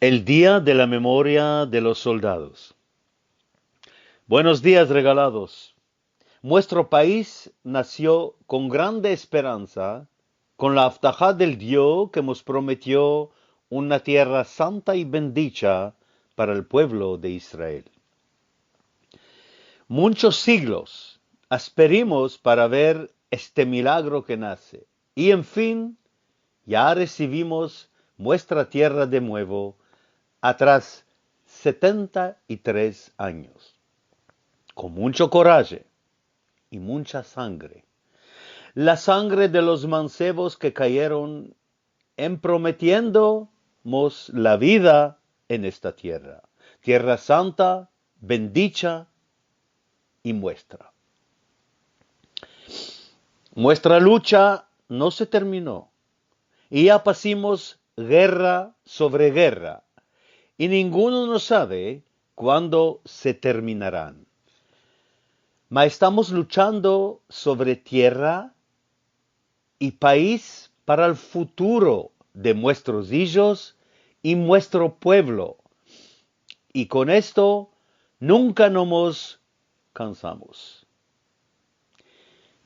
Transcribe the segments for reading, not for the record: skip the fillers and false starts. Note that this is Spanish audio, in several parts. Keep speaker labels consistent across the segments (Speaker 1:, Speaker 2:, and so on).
Speaker 1: El Día de la Memoria de los Soldados. Buenos días regalados. Nuestro país nació con grande esperanza, con la abtajá del Dios que nos prometió una tierra santa y bendita para el pueblo de Israel. Muchos siglos esperimos para ver este milagro que nace, y en fin, ya recibimos nuestra tierra de nuevo, atrás 73 años, con mucho coraje y mucha sangre. La sangre de los mancebos que cayeron en prometiéndonos la vida en esta tierra, tierra santa, bendita y muestra. Nuestra lucha no se terminó y ya pasamos guerra sobre guerra y ninguno nos sabe cuándo se terminarán. Mas estamos luchando sobre tierra y país para el futuro de nuestros hijos y nuestro pueblo. Y con esto nunca nos cansamos.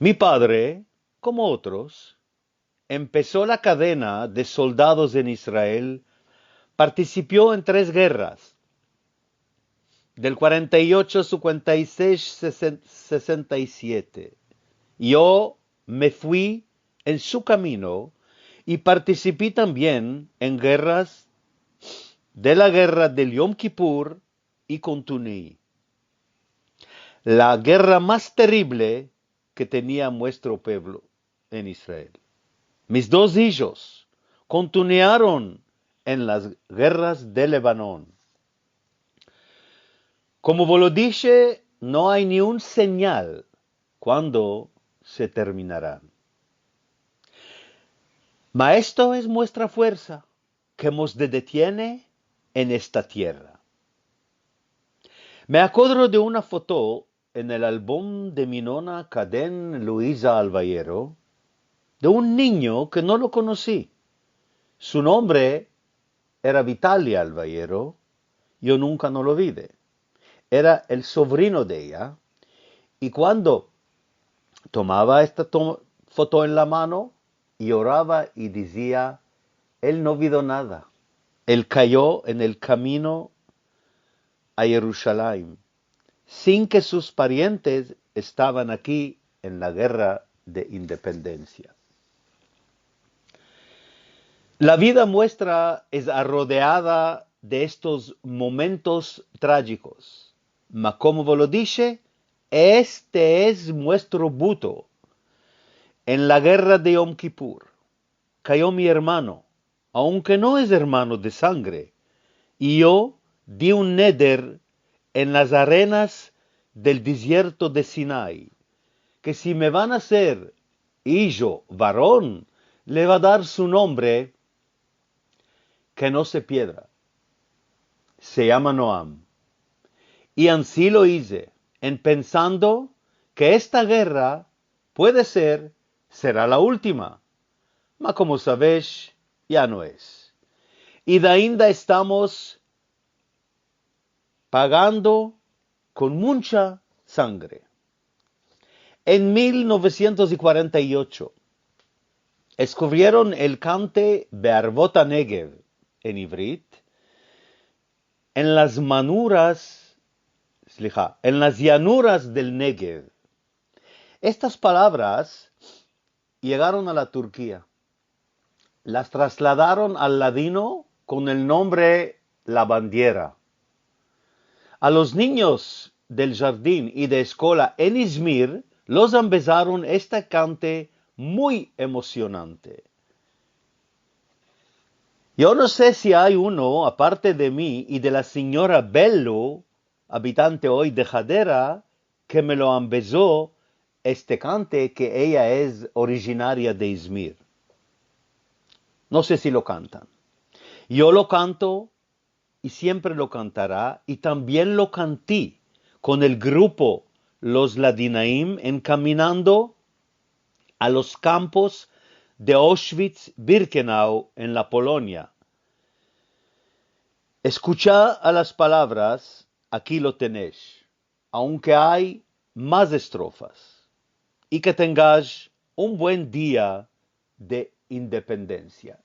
Speaker 1: Mi padre, como otros, empezó la cadena de soldados en Israel, participó en 3 guerras, del 48, 56, 67. Yo me fui en su camino y participé también en guerras de la guerra del Yom Kippur y Continuí. La guerra más terrible que tenía nuestro pueblo en Israel. Mis 2 hijos continuaron en las guerras de Lebanon. Como vos lo dije, no hay ni un señal cuando se terminarán. Mas esto es nuestra fuerza que nos detiene en esta tierra. Me acuerdo de una foto en el álbum de mi nona Caden Luisa Albayero de un niño que no lo conocí. Su nombre era Vitalia Albayero, yo nunca no lo vi. Era el sobrino de ella, y cuando tomaba esta foto en la mano, lloraba y decía, él no vio nada. Él cayó en el camino a Jerusalén, sin que sus parientes estaban aquí en la guerra de independencia. La vida nuestra es rodeada de estos momentos trágicos. Mas como vos lo dije, este es nuestro buto. En la guerra de Yom Kippur cayó mi hermano, aunque no es hermano de sangre, y yo di un neder en las arenas del desierto de Sinai, que si me van a hacer hijo varón, le va a dar su nombre que no se piedra. Se llama Noam. Y así lo hice, en pensando que esta guerra será la última. Mas como sabéis, ya no es. Y de ainda estamos pagando con mucha sangre. En 1948, descubrieron el cante Be'arvot HaNegev, en Ivrit, en las llanuras del Negev. Estas palabras llegaron a la Turquía. Las trasladaron al ladino con el nombre La Bandiera. A los niños del jardín y de escuela en Izmir los empezaron este cante muy emocionante. Yo no sé si hay uno, aparte de mí y de la señora Bello, habitante hoy de Jadera, que me lo empezó este cante, que ella es originaria de Izmir. No sé si lo cantan. Yo lo canto y siempre lo cantará, y también lo canté con el grupo Los Ladinaim encaminando a los campos de Auschwitz-Birkenau en la Polonia. Escucha a las palabras, aquí lo tenéis, aunque hay más estrofas, y que tengáis un buen día de independencia.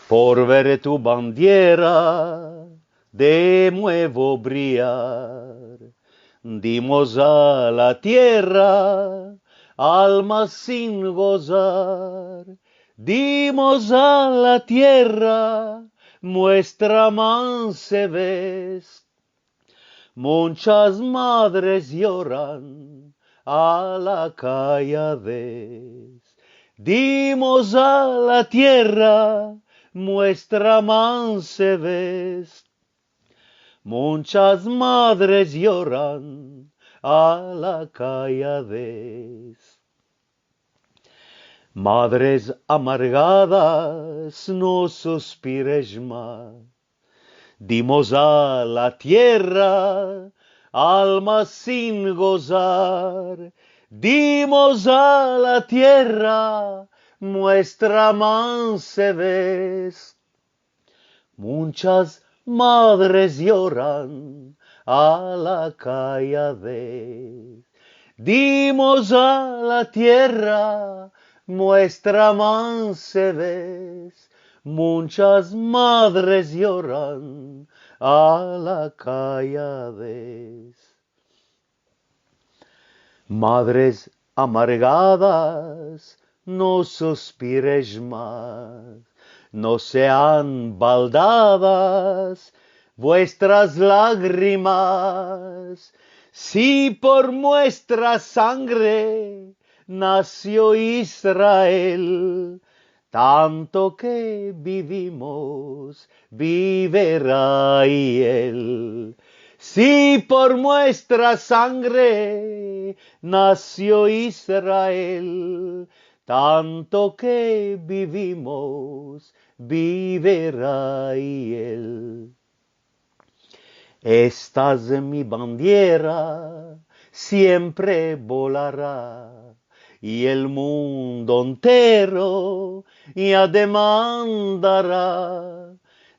Speaker 1: Por ver tu bandera de nuevo brillar, dimos a la tierra almas sin gozar, dimos a la tierra nuestra mansebes. Muchas madres lloran a la calladez. Dimos a la tierra nuestra mansebes. Muchas madres lloran a la calladez. Madres amargadas, no suspires más. Dimos a la tierra almas sin gozar. Dimos a la tierra nuestra mansebes. Muchas madres lloran a la calladez. Dimos a la tierra nuestra mansebes. Muchas madres lloran a la calladez. Madres amargadas, no suspires más. No sean baldadas vuestras lágrimas. Si por nuestra sangre nació Israel, tanto que vivimos, vivirá él. Si por nuestra sangre nació Israel, tanto que vivimos, vivirá él. Esta es mi bandera, siempre volará, y el mundo entero ya demandará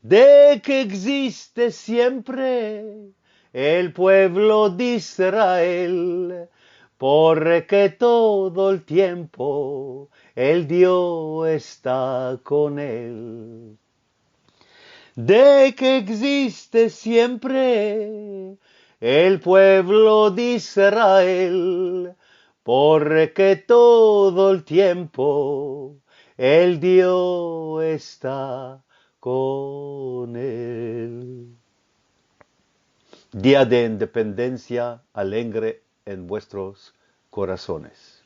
Speaker 1: de que existe siempre el pueblo de Israel, porque todo el tiempo el Dios está con él. De que existe siempre el pueblo de Israel, porque todo el tiempo el Dios está con él. Día de Independencia alegre en vuestros corazones.